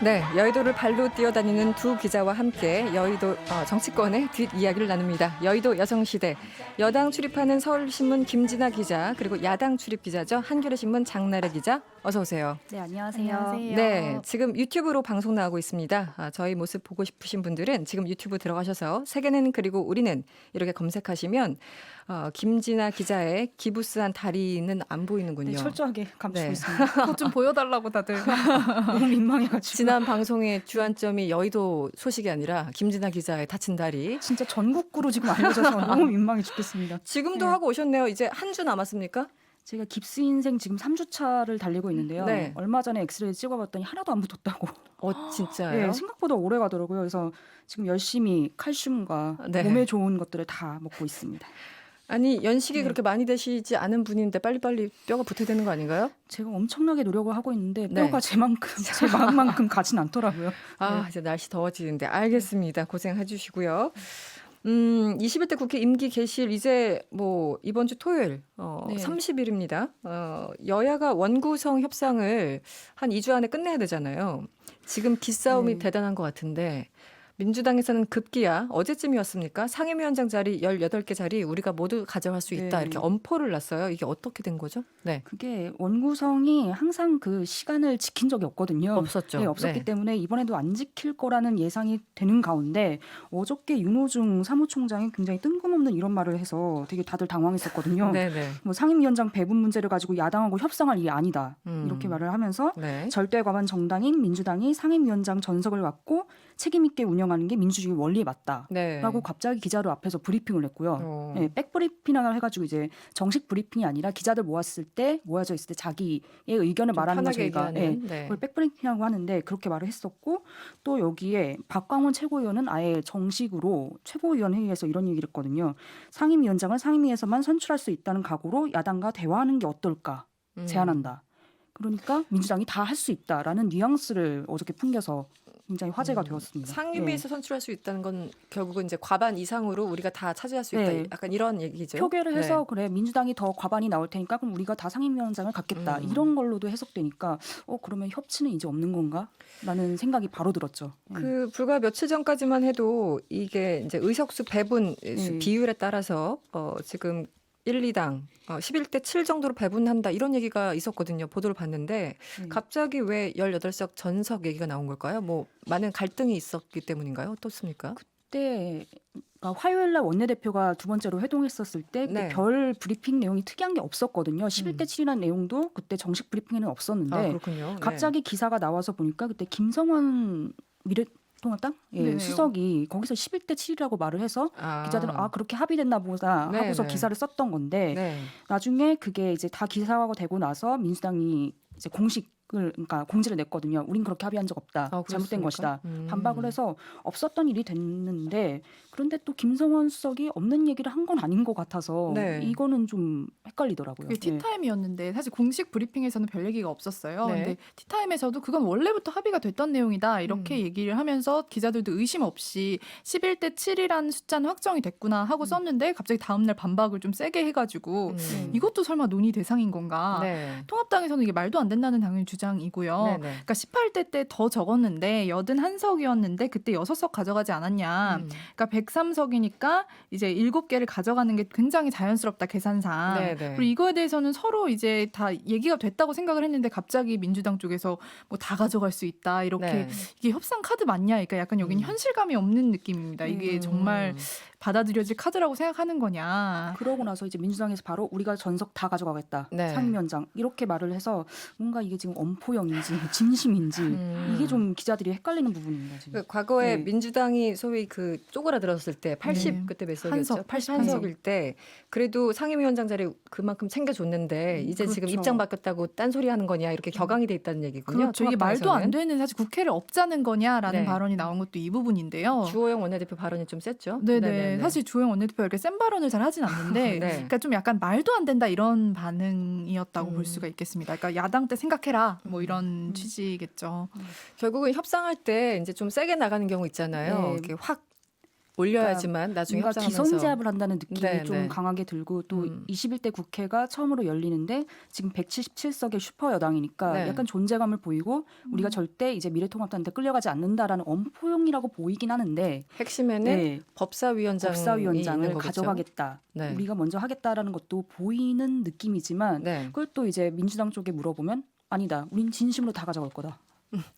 네, 여의도를 발로 뛰어다니는 두 기자와 함께 여의도 정치권의 뒷이야기를 나눕니다. 여의도 여성시대, 여당 출입하는 서울신문 김진아 기자, 그리고 야당 출입 기자죠. 한겨레신문 장나래 기자, 어서 오세요. 네, 안녕하세요. 네, 지금 유튜브로 방송 나오고 있습니다. 저희 모습 보고 싶으신 분들은 지금 유튜브 들어가셔서 세계는 그리고 우리는 이렇게 검색하시면 김진아 기자의 기부스한 다리는 안 보이는군요. 네, 철저하게 감추고 네. 있습니다. 그거 좀 보여달라고 다들. 너무 민망해가지고. 지난 방송의 주안점이 여의도 소식이 아니라 김진아 기자의 다친 다리. 진짜 전국구로 지금 알려져서 너무 민망해 죽겠습니다. 지금도 네. 하고 오셨네요. 이제 한 주 남았습니까? 제가 깁스 인생 지금 3주차를 달리고 있는데요. 네. 얼마 전에 엑스레이 찍어봤더니 하나도 안 붙었다고. 진짜요? 네, 생각보다 오래 가더라고요. 그래서 지금 열심히 칼슘과 네. 몸에 좋은 것들을 다 먹고 있습니다. 아니 연식이 네. 그렇게 많이 되시지 않은 분인데 빨리빨리 뼈가 붙어야 되는 거 아닌가요? 제가 엄청나게 노력을 하고 있는데 네. 뼈가 제 마음만큼 가진 않더라고요. 이제 날씨 더워지는데 알겠습니다. 고생해 주시고요. 21대 국회 임기 개시일 이제 뭐 이번 주 토요일 네. 30일입니다. 여야가 원구성 협상을 한 2주 안에 끝내야 되잖아요. 지금 기싸움이 네. 대단한 것 같은데 민주당에서는 급기야 어제쯤이었습니까? 상임위원장 자리 18개 자리 우리가 모두 가져갈 수 있다. 네. 이렇게 엄포를 놨어요. 이게 어떻게 된 거죠? 네. 그게 원구성이 항상 그 시간을 지킨 적이 없거든요. 없었죠. 네, 없었기 네. 때문에 이번에도 안 지킬 거라는 예상이 되는 가운데 어저께 윤호중 사무총장이 굉장히 뜬금없는 이런 말을 해서 되게 다들 당황했었거든요. 네네. 뭐 상임위원장 배분 문제를 가지고 야당하고 협상할 일이 아니다. 이렇게 말을 하면서 네. 절대 과반 정당인 민주당이 상임위원장 전석을 맡고 책임 있게 운영하는 게 민주주의 원리에 맞다. 네. 라고 갑자기 기자들 앞에서 브리핑을 했고요. 어. 네, 백브리핑을 해가지고 이제 정식 브리핑이 아니라 기자들 모여져 있을 때 자기의 의견을 좀 말하는 걸 편하게 저희가 얘기하는. 네. 그걸 백브리핑이라고 하는데 그렇게 말을 했었고 또 여기에 박광원 최고위원은 아예 정식으로 최고위원 회의에서 이런 얘기를 했거든요. 상임위원장을 상임위에서만 선출할 수 있다는 각오로 야당과 대화하는 게 어떨까 제안한다. 그러니까 민주당이 다 할 수 있다라는 뉘앙스를 어저께 풍겨서 굉장히 화제가 되었습니다. 상임위에서 선출할 수 있다는 건 결국은 이제 과반 이상으로 우리가 다 차지할 수 있다. 네. 약간 이런 얘기죠. 표결을 해서 네. 그래 민주당이 더 과반이 나올 테니까 그럼 우리가 다 상임위원장을 갖겠다 이런 걸로도 해석되니까 그러면 협치는 이제 없는 건가?라는 생각이 바로 들었죠. 그 불과 며칠 전까지만 해도 이게 이제 의석수 배분 네. 비율에 따라서 지금 1, 2당 11대 7 정도로 배분한다 이런 얘기가 있었거든요. 보도를 봤는데 갑자기 왜 18석 전석 얘기가 나온 걸까요? 뭐 많은 갈등이 있었기 때문인가요? 어떻습니까? 그때 화요일 날 원내대표가 두 번째로 회동했었을 때 네. 별 브리핑 내용이 특이한 게 없었거든요. 11대 7이라는 내용도 그때 정식 브리핑에는 없었는데 그렇군요. 네. 갑자기 기사가 나와서 보니까 그때 김성원 미래통합당 네네. 수석이 거기서 11대 7이라고 말을 해서 기자들은 그렇게 합의됐나 보다 네, 하고서 네. 기사를 썼던 건데 네. 나중에 그게 이제 다 기사화가 되고 나서 민주당이 이제 그러니까 공지를 냈거든요. 우린 그렇게 합의한 적 없다. 잘못된 그렇습니까? 것이다. 반박을 해서 없었던 일이 됐는데 그런데 또 김성원 수석이 없는 얘기를 한 건 아닌 것 같아서 네. 이거는 좀 헷갈리더라고요. 그게 티타임이었는데 사실 공식 브리핑에서는 별 얘기가 없었어요. 네. 근데 티타임에서도 그건 원래부터 합의가 됐던 내용이다. 이렇게 얘기를 하면서 기자들도 의심 없이 11대 7이라는 숫자는 확정이 됐구나 하고 썼는데 갑자기 다음날 반박을 좀 세게 해가지고 이것도 설마 논의 대상인 건가. 네. 통합당에서는 이게 말도 안 된다는 당연히 주장이고요. 네, 네. 그러니까 18대 때 더 적었는데 81석이었는데 그때 6석 가져가지 않았냐. 그러니까 103석이니까 이제 7개를 가져가는 게 굉장히 자연스럽다 계산상. 네, 네. 그리고 이거에 대해서는 서로 이제 다 얘기가 됐다고 생각을 했는데 갑자기 민주당 쪽에서 뭐 다 가져갈 수 있다 이렇게 네. 이게 협상 카드 맞냐? 그러니까 약간 여기는 현실감이 없는 느낌입니다. 이게 정말 받아들여질 카드라고 생각하는 거냐? 그러고 나서 이제 민주당에서 바로 우리가 전석 다 가져가겠다. 네. 상임위원장 이렇게 말을 해서 뭔가 이게 지금 엄포형인지 진심인지 이게 좀 기자들이 헷갈리는 부분입니다. 지금. 과거에 네. 민주당이 소위 그 쪼그라들었을 때 80 네. 그때 몇 석이었죠? 한석, 81석일 때 그래도 상임위원장 자리 그만큼 챙겨줬는데 이제 지금 그렇죠. 입장 바뀌었다고 딴소리 하는 거냐 이렇게 격앙이 돼 있다는 얘기군요. 그렇죠. 이게 말도 안 통합당에서는. 되는 사실 국회를 없자는 거냐라는 네. 발언이 나온 것도 이 부분인데요. 주호영 원내대표 발언이 좀 셌죠. 네네. 사실 주호영 원내대표가 이렇게 센 발언을 잘 하진 않는데, 네. 그러니까 좀 약간 말도 안 된다 이런 반응이었다고 볼 수가 있겠습니다. 그러니까 야당 때 생각해라 뭐 이런 취지겠죠. 결국은 협상할 때 이제 좀 세게 나가는 경우 있잖아요. 네. 이렇게 확 올려야지만 나중에 뭔가 협상하면서 기선제압을 한다는 느낌이 네, 좀 네. 강하게 들고 또 21대 국회가 처음으로 열리는데 지금 177석의 슈퍼 여당이니까 네. 약간 존재감을 보이고 우리가 절대 이제 미래통합당한테 끌려가지 않는다라는 엄포용이라고 보이긴 하는데 핵심에는 네, 법사위원장이 법사위원장을 있는 거겠죠? 가져가겠다. 네. 우리가 먼저 하겠다라는 것도 보이는 느낌이지만 네. 그걸 또 이제 민주당 쪽에 물어보면 아니다. 우린 진심으로 다 가져갈 거다.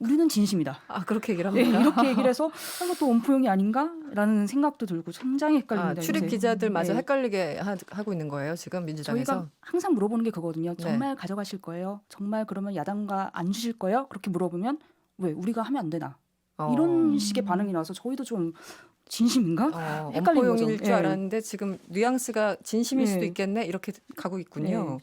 우리는 진심이다. 아 그렇게 얘기를 네, 합니까? 이렇게 얘기를 해서 이것도 엄포용이 아닌가라는 생각도 들고 굉장히 헷갈립니다. 출입 요새. 기자들마저 네. 헷갈리게 하고 있는 거예요 지금 민주당에서. 저희가 항상 물어보는 게 그거거든요. 네. 정말 가져가실 거예요? 정말 그러면 야당과 안 주실 거예요? 그렇게 물어보면 왜 우리가 하면 안 되나? 이런 식의 반응이 나와서 저희도 좀 진심인가? 헷갈린 거죠. 엄포용일 줄 예. 알았는데 지금 뉘앙스가 진심일 수도 네. 있겠네 이렇게 가고 있군요.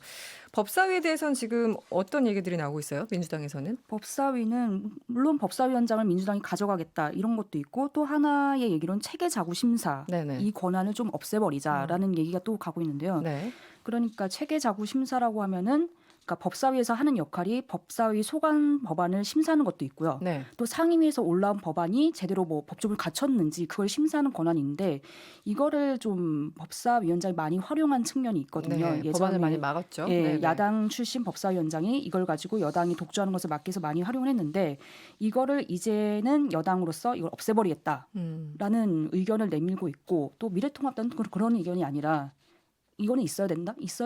법사위에 대해서는 지금 어떤 얘기들이 나오고 있어요? 민주당에서는? 법사위는 물론 법사위원장을 민주당이 가져가겠다 이런 것도 있고 또 하나의 얘기로는 체계 자구 심사 네네. 이 권한을 좀 없애버리자라는 얘기가 또 가고 있는데요. 네. 그러니까 체계 자구 심사라고 하면은 그러니까 법사위에서 하는 역할이 법사위 소관 법안을 심사하는 것도 있고요. 네. 또 상임위에서 올라온 법안이 제대로 뭐 법조문을 갖췄는지 그걸 심사하는 권한이 있는데 이거를 좀 법사위원장이 많이 활용한 측면이 있거든요. 네. 법안을 많이 막았죠. 예, 네네. 야당 출신 법사위원장이 이걸 가지고 여당이 독주하는 것을 막기 위해서 많이 활용을 했는데 이거를 이제는 여당으로서 이걸 없애버리겠다라는 의견을 내밀고 있고 또 미래통합당은 그런 의견이 아니라 이거는 있어야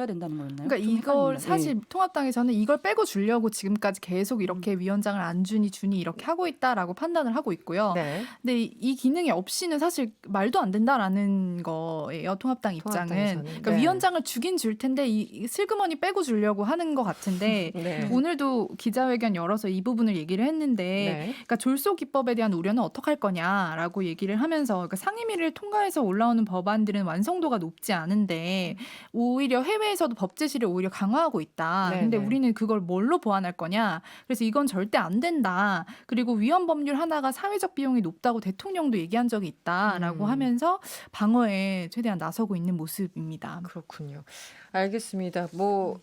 된다는 거였나요? 그러니까 좀 이걸 헷갈립니다. 사실 통합당에서는 이걸 빼고 주려고 지금까지 계속 이렇게 위원장을 안 주니 이렇게 하고 있다라고 판단을 하고 있고요. 네. 근데 이 기능이 없이는 사실 말도 안 된다라는 거예요. 통합당 입장은. 통합당에서는. 그러니까 네. 위원장을 주긴 줄 텐데 이 슬그머니 빼고 주려고 하는 것 같은데 네. 오늘도 기자회견 열어서 이 부분을 얘기를 했는데 네. 그러니까 졸속 기법에 대한 우려는 어떻게 할 거냐라고 얘기를 하면서 그러니까 상임위를 통과해서 올라오는 법안들은 완성도가 높지 않은데 오히려 해외에서도 법 제시를 오히려 강화하고 있다. 네, 근데 네. 우리는 그걸 뭘로 보완할 거냐? 그래서 이건 절대 안 된다. 그리고 위헌 법률 하나가 사회적 비용이 높다고 대통령도 얘기한 적이 있다라고 하면서 방어에 최대한 나서고 있는 모습입니다. 그렇군요. 알겠습니다. 뭐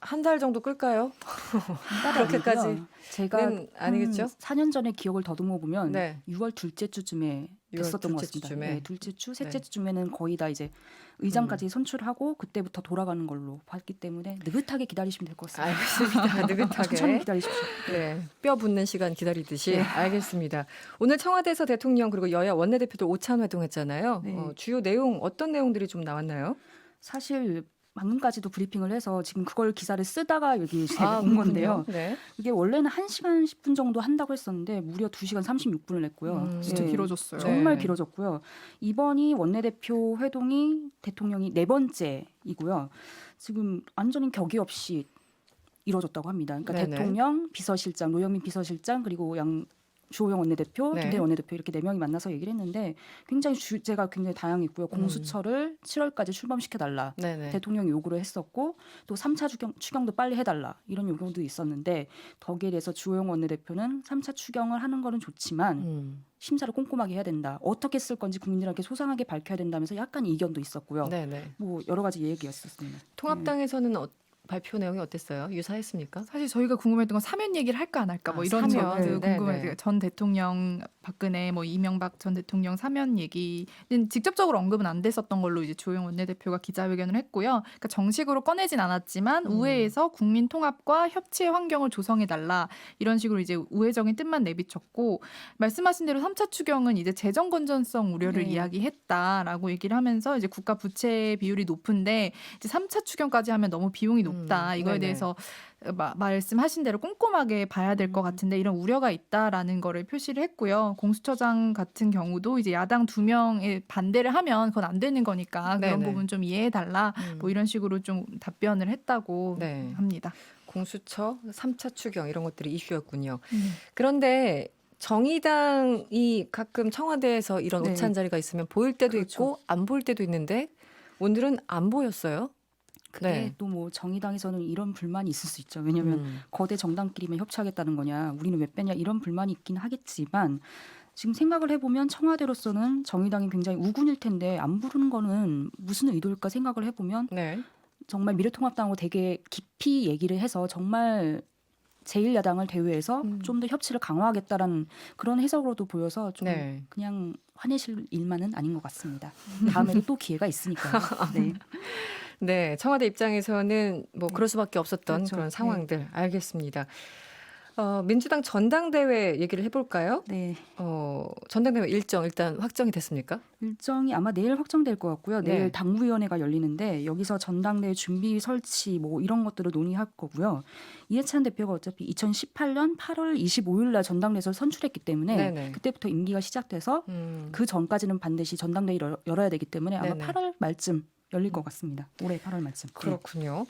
한 달 정도 끌까요? 그렇게까지 그렇게까지는 제가 아니겠죠? 4년 전에 기억을 더듬어 보면 네. 6월 둘째 주쯤에 6월 됐었던 것 둘째 같습니다. 주쯤에. 네, 둘째 주, 셋째 네. 주쯤에는 거의 다 이제 의장까지 선출하고 그때부터 돌아가는 걸로 봤기 때문에 느긋하게 기다리시면 될 것 같습니다. 알겠습니다. 느긋하게. 천천히 기다리십시오. 네, 뼈 붙는 시간 기다리듯이 알겠습니다. 오늘 청와대에서 대통령 그리고 여야 원내대표들 오찬 회동했잖아요. 네. 주요 내용 어떤 내용들이 좀 나왔나요? 사실 방금까지도 브리핑을 해서 지금 그걸 기사를 쓰다가 여기 온 그렇군요. 건데요. 네. 이게 원래는 1시간 10분 정도 한다고 했었는데 무려 2시간 36분을 냈고요. 진짜 네. 길어졌어요. 정말 네. 길어졌고요. 이번이 원내대표 회동이 대통령이 4번째이고요. 지금 완전히 격이 없이 이루어졌다고 합니다. 그러니까 네네. 대통령, 비서실장, 노영민 비서실장 그리고 주호영 원내대표, 네. 김대현 원내대표 이렇게 4명이 만나서 얘기를 했는데 굉장히 주제가 굉장히 다양했고요. 공수처를 7월까지 출범시켜달라. 네네. 대통령이 요구를 했었고 또 3차 추경도 빨리 해달라 이런 요구도 있었는데 거기에 대해서 주호영 원내대표는 3차 추경을 하는 거는 좋지만 심사를 꼼꼼하게 해야 된다. 어떻게 쓸 건지 국민들에게 소상하게 밝혀야 된다면서 약간 이견도 있었고요. 네네. 뭐 여러 가지 얘기였었습니다. 통합당에서는 발표 내용이 어땠어요? 유사했습니까? 사실 저희가 궁금했던 건 사면 얘기를 할까 안 할까 뭐 이런 사면. 것도 네, 궁금해요. 네. 전 대통령 박근혜 뭐 이명박 전 대통령 사면 얘기는 직접적으로 언급은 안 됐었던 걸로 이제 주호영 원내대표가 기자회견을 했고요. 그러니까 정식으로 꺼내진 않았지만 우회에서 국민 통합과 협치의 환경을 조성해 달라 이런 식으로 이제 우회적인 뜻만 내비쳤고 말씀하신 대로 3차 추경은 이제 재정 건전성 우려를 네. 이야기했다라고 얘기를 하면서 이제 국가 부채 비율이 높은데 이제 3차 추경까지 하면 너무 비용이 높다. 이거에 네네. 대해서 말씀하신 대로 꼼꼼하게 봐야 될 것 같은데 이런 우려가 있다라는 거를 표시를 했고요. 공수처장 같은 경우도 이제 야당 2명의 반대를 하면 그건 안 되는 거니까 그런 네네. 부분 좀 이해해달라 뭐 이런 식으로 좀 답변을 했다고 네. 합니다. 공수처, 3차 추경 이런 것들이 이슈였군요. 그런데 정의당이 가끔 청와대에서 이런 네. 오찬 자리가 있으면 보일 때도 그렇죠. 있고 안 보일 때도 있는데 오늘은 안 보였어요. 그게 네. 또 뭐 정의당에서는 이런 불만이 있을 수 있죠. 왜냐하면 거대 정당끼리만 협치하겠다는 거냐, 우리는 왜 빼냐 이런 불만이 있긴 하겠지만 지금 생각을 해보면 청와대로서는 정의당이 굉장히 우군일 텐데 안 부르는 거는 무슨 의도일까 생각을 해보면 네. 정말 미래통합당하고 되게 깊이 얘기를 해서 정말 제1야당을 대우해서 음. 좀 더 협치를 강화하겠다라는 그런 해석으로도 보여서 좀 네. 그냥 화내실 일만은 아닌 것 같습니다. 다음에도 또 기회가 있으니까요. 네. 네, 청와대 입장에서는 뭐 네. 그럴 수밖에 없었던 그렇죠. 그런 상황들 알겠습니다. 민주당 전당대회 얘기를 해볼까요? 네. 전당대회 일정 일단 확정이 됐습니까? 일정이 아마 내일 확정될 것 같고요. 내일 네. 당무위원회가 열리는데 여기서 전당대회 준비 설치 뭐 이런 것들을 논의할 거고요. 이해찬 대표가 어차피 2018년 8월 25일 날 전당대회에서 선출했기 때문에 네네. 그때부터 임기가 시작돼서 음, 그 전까지는 반드시 전당대회를 열어야 되기 때문에 아마 네네. 8월 말쯤 열릴 것 같습니다. 올해 8월 말쯤. 네. 그렇군요.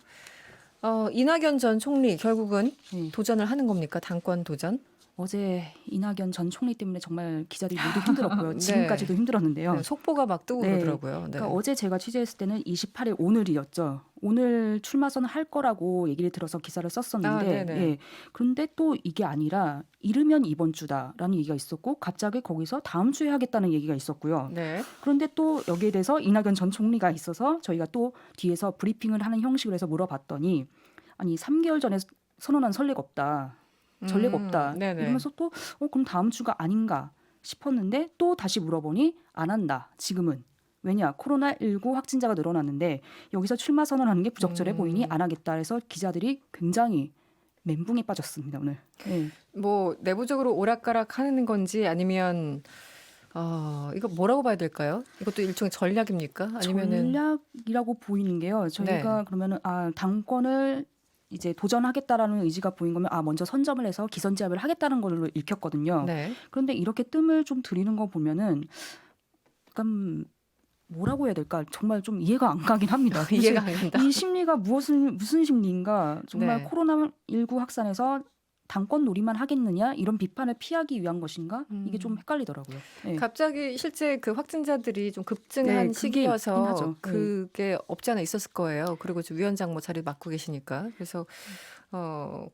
이낙연 전 총리 결국은 네. 도전을 하는 겁니까? 당권 도전? 어제 이낙연 전 총리 때문에 정말 기자들이 모두 힘들었고요. 네. 지금까지도 힘들었는데요. 네, 속보가 막 뜨고 네. 그러더라고요. 네. 그러니까 어제 제가 취재했을 때는 28일 오늘이었죠. 오늘 출마선 할 거라고 얘기를 들어서 기사를 썼었는데 네네. 예. 그런데 또 이게 아니라 이르면 이번 주다라는 얘기가 있었고 갑자기 거기서 다음 주에 하겠다는 얘기가 있었고요. 네. 그런데 또 여기에 대해서 이낙연 전 총리가 있어서 저희가 또 뒤에서 브리핑을 하는 형식으로 해서 물어봤더니 아니 3개월 전에 선언한 선례가 없다. 전례가 없다. 네네. 이러면서 또 그럼 다음 주가 아닌가 싶었는데 또 다시 물어보니 안 한다. 지금은. 왜냐 코로나19 확진자가 늘어났는데 여기서 출마 선언하는 게 부적절해 보이니 안 하겠다 해서 기자들이 굉장히 멘붕에 빠졌습니다 오늘. 네. 뭐 내부적으로 오락가락하는 건지 아니면 이거 뭐라고 봐야 될까요? 이것도 일종의 전략입니까? 아니면은 전략이라고 보이는 게요. 저희가 네. 그러면은 당권을 이제 도전하겠다라는 의지가 보인 거면 먼저 선점을 해서 기선제압을 하겠다는 걸로 읽혔거든요. 네. 그런데 이렇게 뜸을 좀 들이는 거 보면은 약간 뭐라고 해야 될까? 정말 좀 이해가 안 가긴 합니다. 이해가 안 간다. 이 심리가 무슨 심리인가? 정말 네. 코로나19 확산에서 당권 놀이만 하겠느냐? 이런 비판을 피하기 위한 것인가? 이게 좀 헷갈리더라고요. 네. 갑자기 실제 그 확진자들이 좀 네, 급증한 그게 시기여서 있긴 하죠. 네. 그게 없지 않아 있었을 거예요. 그리고 지금 위원장 뭐 자리 맡고 계시니까. 그래서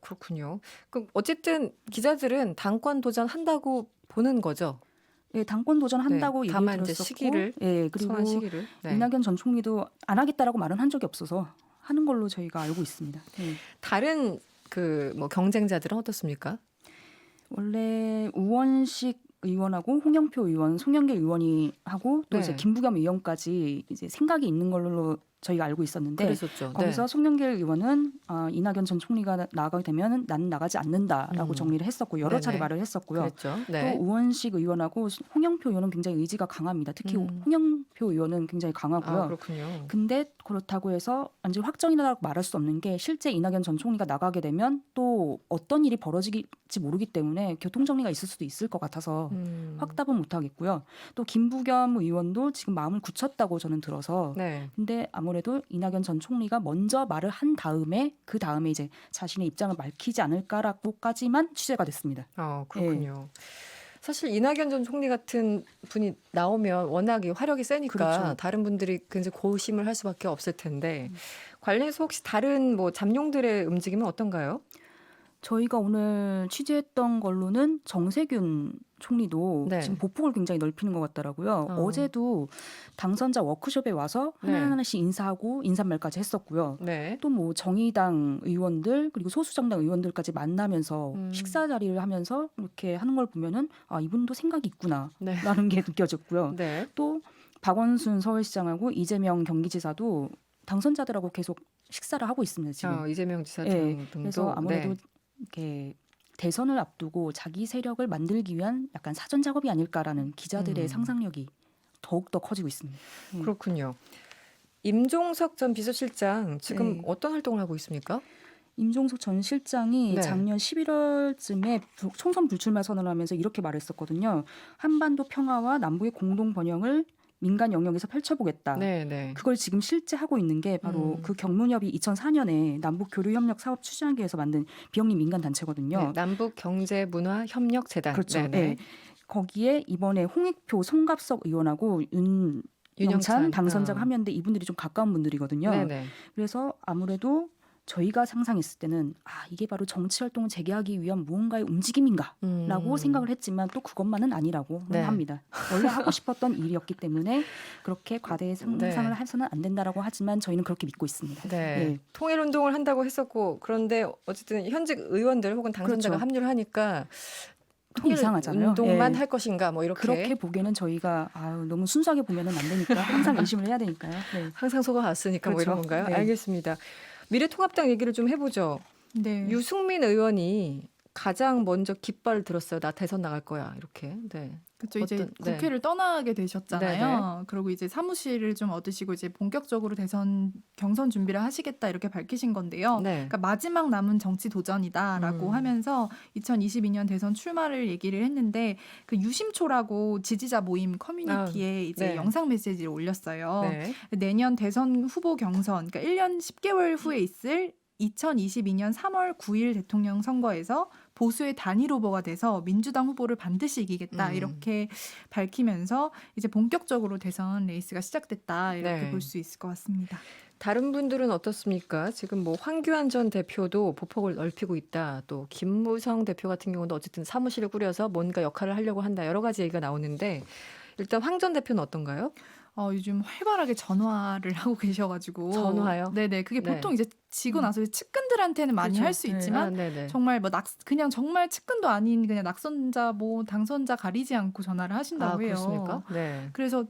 그렇군요. 그럼 어쨌든 기자들은 당권 도전한다고 보는 거죠. 예, 당권 도전한다고 네, 얘기를 다만 이제 들었었고, 시기를 예, 그리고 선한 시기를. 네. 이낙연 전 총리도 안 하겠다라고 말은 한 적이 없어서 하는 걸로 저희가 알고 있습니다. 예. 다른 그 뭐 경쟁자들은 어떻습니까? 원래 우원식 의원하고 홍영표 의원, 송영길 의원이 하고 또 네. 이제 김부겸 의원까지 이제 생각이 있는 걸로 저희가 알고 있었는데 그랬었죠. 거기서 네. 송영길 의원은 이낙연 전 총리가 나가게 되면 나는 나가지 않는다라고 정리를 했었고 여러 차례 네네. 말을 했었고요. 그랬죠. 또 네. 우원식 의원하고 홍영표 의원은 굉장히 의지가 강합니다. 특히 홍영표 의원은 굉장히 강하고요. 그렇군요. 근데 그렇다고 해서 완전 확정이라고 말할 수 없는 게 실제 이낙연 전 총리가 나가게 되면 또 어떤 일이 벌어질지 모르기 때문에 교통정리가 있을 수도 있을 것 같아서 확답은 못하겠고요. 또 김부겸 의원도 지금 마음을 굳혔다고 저는 들어서 네. 근데 아무래도 이낙연 전 총리가 먼저 말을 한 다음에 그 다음에 이제 자신의 입장을 밝히지 않을까라고까지만 취재가 됐습니다. 그렇군요. 사실 이낙연 전 총리 같은 분이 나오면 워낙 이 화력이 세니까 그렇죠. 다른 분들이 굉장히 고심을 할 수밖에 없을 텐데 관련해서 혹시 다른 뭐 잠룡들의 움직임은 어떤가요? 저희가 오늘 취재했던 걸로는 정세균 총리도 네. 지금 보폭을 굉장히 넓히는 것 같더라고요. 어제도 당선자 워크숍에 와서 네. 하나하나씩 인사하고 인사말까지 했었고요. 네. 또 뭐 정의당 의원들 그리고 소수정당 의원들까지 만나면서 식사 자리를 하면서 이렇게 하는 걸 보면은 이분도 생각이 있구나라는 게 느껴졌고요. 네. 또 박원순 서울시장하고 이재명 경기지사도 당선자들하고 계속 식사를 하고 있습니다. 지금. 이재명 지사 네, 등도. 그래서 아무래도 네. 이렇게 대선을 앞두고 자기 세력을 만들기 위한 약간 사전 작업이 아닐까라는 기자들의 상상력이 더욱더 커지고 있습니다. 그렇군요. 임종석 전 비서실장 지금 네. 어떤 활동을 하고 있습니까? 임종석 전 실장이 네. 작년 11월쯤에 총선 불출마 선언을 하면서 이렇게 말했었거든요. 한반도 평화와 남북의 공동 번영을 민간 영역에서 펼쳐보겠다. 네. 그걸 지금 실제 하고 있는 게 바로 그 경문협이 2004년에 남북 교류협력 사업 추진하기 위해서 만든 비영리 민간 단체거든요. 네, 남북 경제 문화 협력 재단. 그렇죠. 네. 네. 거기에 이번에 홍익표, 송갑석 의원하고 윤영찬 당선자가 함의한데 이분들이 좀 가까운 분들이거든요. 네네. 그래서 아무래도 저희가 상상했을 때는 이게 바로 정치 활동을 재개하기 위한 무언가의 움직임인가라고 생각을 했지만 또 그것만은 아니라고 네. 합니다. 원래 하고 싶었던 일이었기 때문에 그렇게 과대 상상을 해서는 안 된다라고 하지만 저희는 그렇게 믿고 있습니다. 네. 예. 통일운동을 한다고 했었고 그런데 어쨌든 현직 의원들 혹은 당선자가 그렇죠. 합류를 하니까 좀 이상하잖아요. 운동만 예. 할 것인가 뭐 이렇게 그렇게 보기에는 저희가 너무 순수하게 보면은 안 되니까 항상 의심을 해야 되니까요. 네. 항상 속아왔으니까 뭐 이런 그렇죠. 건가요? 네. 알겠습니다. 미래통합당 얘기를 좀 해보죠. 네. 유승민 의원이 가장 먼저 깃발을 들었어요. 나 대선 나갈 거야 이렇게. 네. 그렇죠. 이제 어떤- 네. 국회를 떠나게 되셨잖아요. 네, 그리고 이제 사무실을 좀 얻으시고 이제 본격적으로 대선 경선 준비를 하시겠다 이렇게 밝히신 건데요. 네. 그러니까 마지막 남은 정치 도전이다라고 하면서 2022년 대선 출마를 얘기를 했는데 그 유심초라고 지지자 모임 커뮤니티에 이제 네. 영상 메시지를 올렸어요. 네. 내년 대선 후보 경선, 그러니까 1년 10개월 후에 있을 2022년 3월 9일 대통령 선거에서 보수의 단일 후보가 돼서 민주당 후보를 반드시 이기겠다 이렇게 밝히면서 이제 본격적으로 대선 레이스가 시작됐다 이렇게 네. 볼 수 있을 것 같습니다. 다른 분들은 어떻습니까? 지금 뭐 황교안 전 대표도 보폭을 넓히고 있다. 또 김무성 대표 같은 경우도 어쨌든 사무실을 꾸려서 뭔가 역할을 하려고 한다. 여러 가지 얘기가 나오는데 일단 황 전 대표는 어떤가요? 요즘 활발하게 전화를 하고 계셔가지고 전화요? 네네 그게 네. 보통 이제 지고 나서 측근들한테는 많이 그렇죠. 할 수 네. 있지만 네네. 정말 뭐 그냥 정말 측근도 아닌 그냥 낙선자 뭐 당선자 가리지 않고 전화를 하신다고 해요. 그렇습니까? 네. 그래서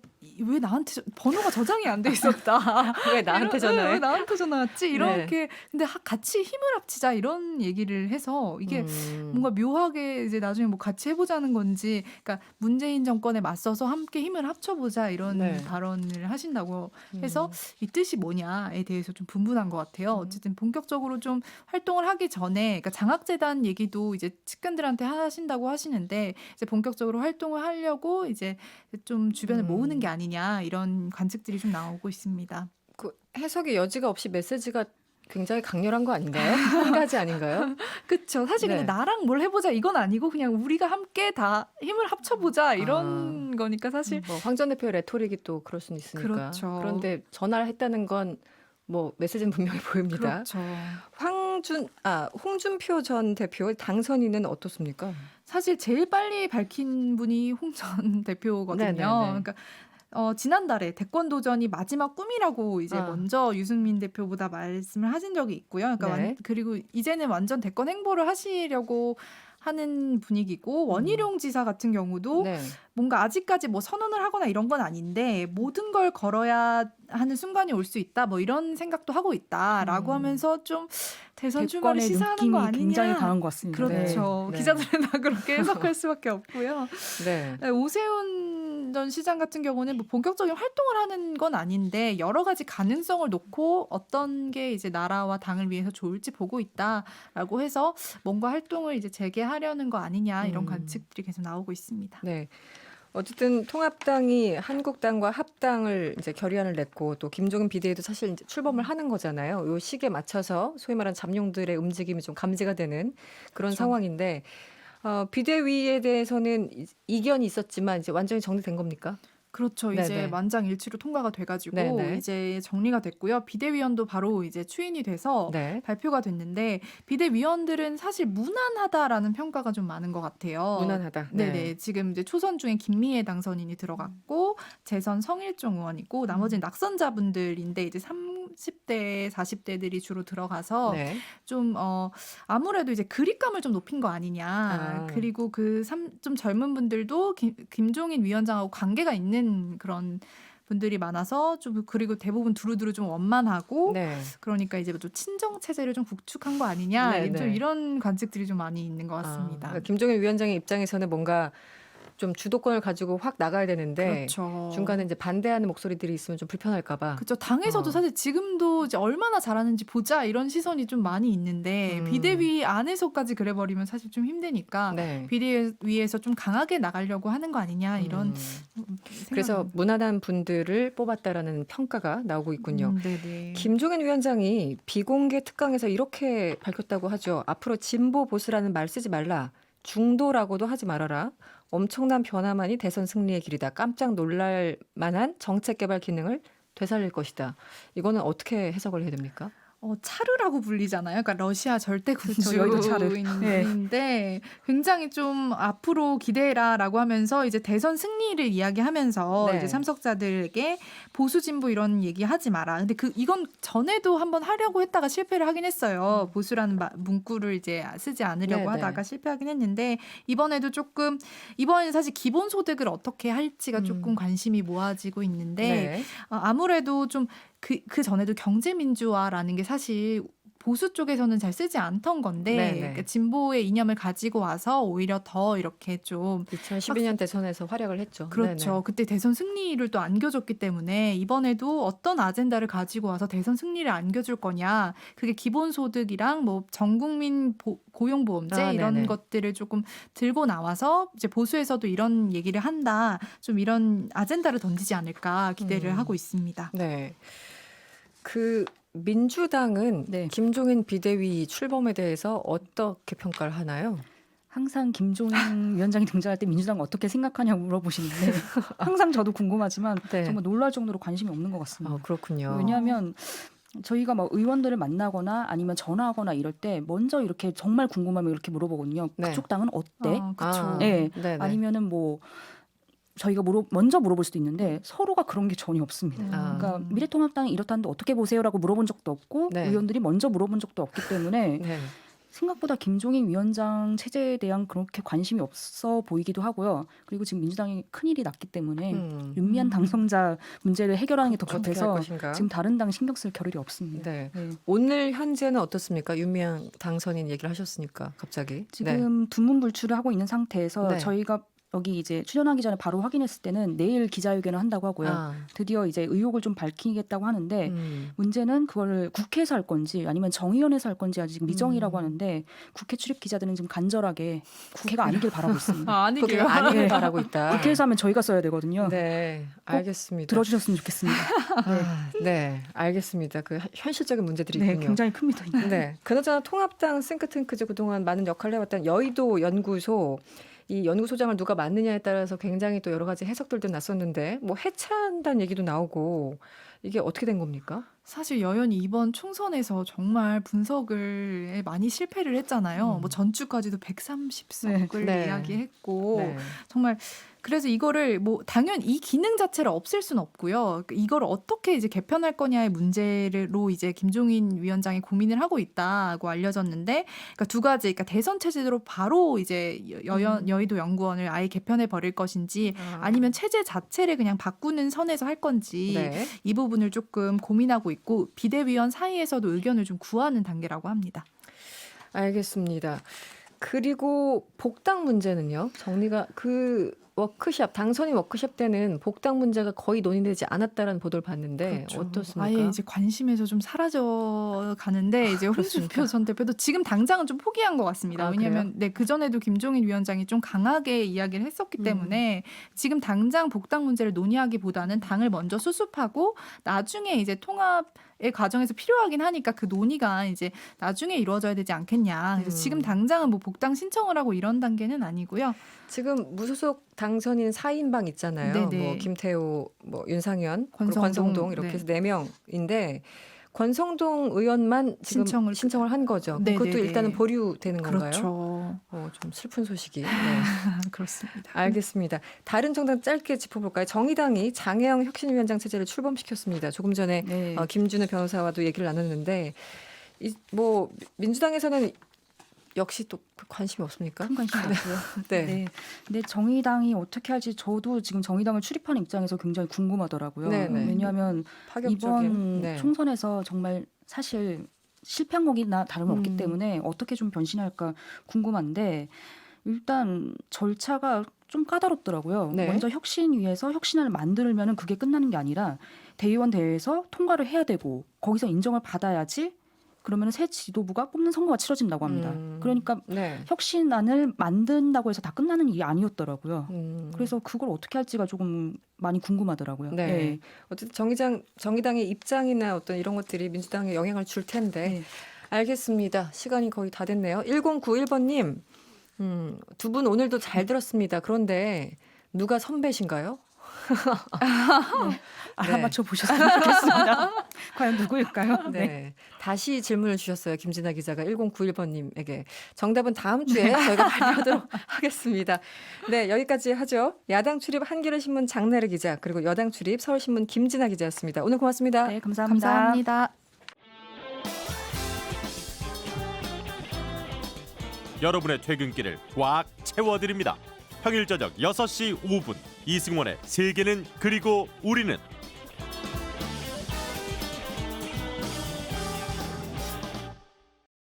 왜 나한테 번호가 저장이 안 돼 있었다. 왜 나한테 전화해? 왜 나한테 전화 왔지? 이렇게 네. 근데 같이 힘을 합치자 이런 얘기를 해서 이게 음. 뭔가 묘하게 이제 나중에 뭐 같이 해보자는 건지, 그러니까 문재인 정권에 맞서서 함께 힘을 합쳐보자 이런 네. 발언을 하신다고 해서 이 뜻이 뭐냐에 대해서 좀 분분한 것 같아요. 어쨌든 본격적으로 좀 활동을 하기 전에, 그러니까 장학재단 얘기도 이제 측근들한테 하신다고 하시는데 이제 본격적으로 활동을 하려고 이제 좀 주변을 모으는 게 아니냐 이런 관측들이 좀 나오고 있습니다. 그 해석의 여지가 없이 메시지가 굉장히 강렬한 거 아닌가요? 한 가지 아닌가요? 그렇죠. 사실 네. 근데 나랑 뭘 해보자 이건 아니고 그냥 우리가 함께 다 힘을 합쳐보자 이런 거니까 사실 뭐 황 전 대표의 레토릭이 또 그럴 수는 있으니까. 그렇죠. 그런데 전화를 했다는 건 뭐 메시지는 분명히 보입니다. 그렇죠. 홍준표 전 대표 당선인은 어떻습니까? 사실 제일 빨리 밝힌 분이 홍 전 대표거든요. 네네네. 그러니까 지난달에 대권 도전이 마지막 꿈이라고 이제 먼저 유승민 대표보다 말씀을 하신 적이 있고요. 그러니까 네. 그리고 이제는 완전 대권 행보를 하시려고 하는 분위기고, 원희룡 지사 같은 경우도 네. 뭔가 아직까지 뭐 선언을 하거나 이런 건 아닌데 모든 걸 걸어야 하는 순간이 올 수 있다 뭐 이런 생각도 하고 있다라고 하면서 좀 대선 출마를 대권의 시사하는 느낌이 거 아니냐. 굉장히 강한 것 같습니다. 그렇죠. 네. 기자들은 다 그렇게 해석할 수밖에 없고요. 네. 네, 오세훈 전 시장 같은 경우는 뭐 본격적인 활동을 하는 건 아닌데 여러 가지 가능성을 놓고 어떤 게 이제 나라와 당을 위해서 좋을지 보고 있다라고 해서 뭔가 활동을 이제 재개하려는 거 아니냐 이런 관측들이 계속 나오고 있습니다. 네. 어쨌든 통합당이 한국당과 합당을 이제 결의안을 냈고 또 김종인 비대위도 사실 이제 출범을 하는 거잖아요. 이 시기에 맞춰서 소위 말하는 잠룡들의 움직임이 좀 감지가 되는 그런 그렇죠. 상황인데 비대위에 대해서는 이견이 있었지만 이제 완전히 정리된 겁니까? 그렇죠. 네네. 이제 만장일치로 통과가 돼가지고 네네. 이제 정리가 됐고요. 비대위원도 바로 이제 추인이 돼서 네. 발표가 됐는데 비대위원들은 사실 무난하다라는 평가가 좀 많은 것 같아요. 무난하다. 네네. 지금 이제 초선 중에 김미애 당선인이 들어갔고 재선 성일종 의원이고 나머지는 낙선자분들인데 이제 30대, 40대들이 주로 들어가서 네. 좀 아무래도 이제 그립감을 좀 높인 거 아니냐. 그리고 좀 젊은 분들도 김종인 위원장하고 관계가 있는 그런 분들이 많아서 좀, 그리고 대부분 두루두루 좀 원만하고 네. 그러니까 이제 좀 친정 체제를 좀 구축한 거 아니냐. 네, 좀 네. 이런 관측들이 좀 많이 있는 것 같습니다. 그러니까 김종인 위원장의 입장에서는 뭔가 좀 주도권을 가지고 확 나가야 되는데 그렇죠. 중간에 이제 반대하는 목소리들이 있으면 좀 불편할까봐. 그렇죠. 당에서도 사실 지금도 이제 얼마나 잘하는지 보자 이런 시선이 좀 많이 있는데 비대위 안에서까지 그래버리면 사실 좀 힘드니까 네. 비대위에서 좀 강하게 나가려고 하는 거 아니냐 이런 그래서 생각은. 무난한 분들을 뽑았다라는 평가가 나오고 있군요. 네네. 김종인 위원장이 비공개 특강에서 이렇게 밝혔다고 하죠. 앞으로 진보 보수라는 말 쓰지 말라. 중도라고도 하지 말아라. 엄청난 변화만이 대선 승리의 길이다. 깜짝 놀랄 만한 정책 개발 기능을 되살릴 것이다. 이거는 어떻게 해석을 해야 됩니까? 차르라고 불리잖아요. 그러니까 러시아 절대 그렇죠. 여의도 차르. 군주인데 굉장히 좀 앞으로 기대해라라고 하면서 이제 대선 승리를 이야기하면서 네. 이제 참석자들에게 보수 진보 이런 얘기하지 마라. 근데 이건 전에도 한번 하려고 했다가 실패를 하긴 했어요. 보수라는 문구를 이제 쓰지 않으려고 네네. 하다가 실패하긴 했는데 이번에는 사실 기본소득을 어떻게 할지가 조금 관심이 모아지고 있는데 네. 아무래도 좀 그 전에도 경제민주화라는 게 사실 보수 쪽에서는 잘 쓰지 않던 건데 네네. 그러니까 진보의 이념을 가지고 와서 오히려 더 이렇게 좀 2012년 대선에서 활약을 했죠. 그렇죠. 네네. 그때 대선 승리를 또 안겨줬기 때문에 이번에도 어떤 아젠다를 가지고 와서 대선 승리를 안겨줄 거냐. 그게 기본소득이랑 뭐 전국민 고용보험제 이런 네네. 것들을 조금 들고 나와서 이제 보수에서도 이런 얘기를 한다. 좀 이런 아젠다를 던지지 않을까 기대를 하고 있습니다. 네. 그 민주당은 네. 김종인 비대위 출범에 대해서 어떻게 평가를 하나요? 항상 김종인 위원장이 등장할 때 민주당 어떻게 생각하냐고 물어보시는데 항상 저도 궁금하지만 네. 정말 놀랄 정도로 관심이 없는 것 같습니다. 그렇군요. 왜냐하면 저희가 막 의원들을 만나거나 아니면 전화하거나 이럴 때 먼저 이렇게 정말 궁금하면 이렇게 물어보거든요. 네. 그쪽 당은 어때? 그렇죠. 네. 네네. 아니면은 뭐 저희가 먼저 물어볼 수도 있는데 서로가 그런 게 전혀 없습니다. 그러니까 미래통합당이 이렇다는데 어떻게 보세요라고 물어본 적도 없고 네. 의원들이 먼저 물어본 적도 없기 때문에 네. 생각보다 김종인 위원장 체제에 대한 그렇게 관심이 없어 보이기도 하고요. 그리고 지금 민주당이 큰일이 났기 때문에 윤미향 당선자 문제를 해결하는 게 더 어떻게 할 급해서 것인가? 지금 다른 당 신경 쓸 겨를이 없습니다. 네. 네. 오늘 현재는 어떻습니까? 윤미향 당선인 얘기를 하셨으니까 갑자기. 지금 두문불출을 하고 있는 상태에서 네. 저희가 여기 이제 출연하기 전에 바로 확인했을 때는 내일 기자회견을 한다고 하고요. 드디어 이제 의혹을 좀 밝히겠다고 하는데 문제는 그걸 국회에서 할 건지 아니면 정의원에서 할 건지 아직 미정이라고 하는데 국회 출입 기자들은 지금 간절하게 국회가 아니길 바라고 있습니다. 아니게요. 그게 아니길 네. 바라고 있다. 국회에서 하면 저희가 써야 되거든요. 네, 알겠습니다. 들어주셨으면 좋겠습니다. 네, 알겠습니다. 그 현실적인 문제들이 네, 있군요. 굉장히 큽니다. 네, 그나저나 통합당 싱크탱크제 그동안 많은 역할을 해왔던 여의도 연구소 이 연구소장을 누가 맡느냐에 따라서 굉장히 또 여러 가지 해석들도 났었는데 뭐 해체한다는 얘기도 나오고 이게 어떻게 된 겁니까? 사실 여연이 이번 총선에서 정말 분석을 많이 실패를 했잖아요. 뭐 전주까지도 130석을 네. 이야기했고 네. 정말 그래서 이거를 뭐 당연 이 기능 자체를 없앨 수는 없고요. 이걸 어떻게 이제 개편할 거냐의 문제로 이제 김종인 위원장이 고민을 하고 있다고 알려졌는데, 그러니까 두 가지, 그러니까 대선 체제로 바로 이제 여의도 연구원을 아예 개편해 버릴 것인지, 아니면 체제 자체를 그냥 바꾸는 선에서 할 건지 네. 이 부분을 조금 고민하고 있고 비대위원 사이에서도 의견을 좀 구하는 단계라고 합니다. 알겠습니다. 그리고 복당 문제는요. 정리가 그 워크숍 당선인 워크숍 때는 복당 문제가 거의 논의되지 않았다라는 보도를 봤는데 그렇죠. 어떻습니까? 아예 이제 관심에서 좀 사라져 가는데 이제 홍준표 전 대표도 지금 당장은 좀 포기한 것 같습니다. 왜냐하면 네, 그 전에도 김종인 위원장이 좀 강하게 이야기를 했었기 때문에 지금 당장 복당 문제를 논의하기보다는 당을 먼저 수습하고 나중에 이제 통합의 과정에서 필요하긴 하니까 그 논의가 이제 나중에 이루어져야 되지 않겠냐. 그래서 지금 당장은 뭐 복당 신청을 하고 이런 단계는 아니고요. 지금 무소속 당선인 4인방 있잖아요. 네네. 뭐 김태호, 뭐 윤상현, 그리고 권성동, 권성동 이렇게 해서 4명인데 권성동 의원만 지금 신청을 한 거죠. 네네네. 그것도 일단은 보류되는 건가요? 그렇죠. 좀 슬픈 소식이. 네. 그렇습니다. 알겠습니다. 다른 정당 짧게 짚어볼까요? 정의당이 장혜영 혁신위원장 체제를 출범시켰습니다. 조금 전에 네. 김준우 변호사와도 얘기를 나눴는데 뭐 민주당에서는 역시 또 관심이 없습니까? 큰 관심이 없고요. 네. 네. 근데 정의당이 어떻게 할지 저도 지금 정의당을 출입하는 입장에서 굉장히 궁금하더라고요. 네네. 왜냐하면 이번 총선에서 정말 사실 실패한 거기나 다름없기 때문에 어떻게 좀 변신할까 궁금한데 일단 절차가 좀 까다롭더라고요. 네. 먼저 혁신위에서 혁신안을 만들면 그게 끝나는 게 아니라 대의원 대회에서 통과를 해야 되고 거기서 인정을 받아야지 그러면 새 지도부가 뽑는 선거가 치러진다고 합니다. 그러니까 네. 혁신안을 만든다고 해서 다 끝나는 일이 아니었더라고요. 그래서 그걸 어떻게 할지가 조금 많이 궁금하더라고요. 네. 네. 어쨌든 정의당의 입장이나 어떤 이런 것들이 민주당에 영향을 줄 텐데 네. 알겠습니다. 시간이 거의 다 됐네요. 1091번님 두 분 오늘도 잘 들었습니다. 그런데 누가 선배신가요? 알아맞혀 보셨으면 좋겠습니다. 과연 누구일까요? 네. 다시 질문을 주셨어요. 김진아 기자가 1091번님에게. 정답은 다음 주에 저희가 발표하도록 하겠습니다. 네, 여기까지 하죠. 야당 출입 한겨레 신문 장나래 기자 그리고 여당 출입 서울신문 김진아 기자였습니다. 오늘 고맙습니다. 네, 감사합니다. 감사합니다. 여러분의 퇴근길을 꽉 채워드립니다. 평일 저녁 6시 5분 이승원의 세계는 그리고 우리는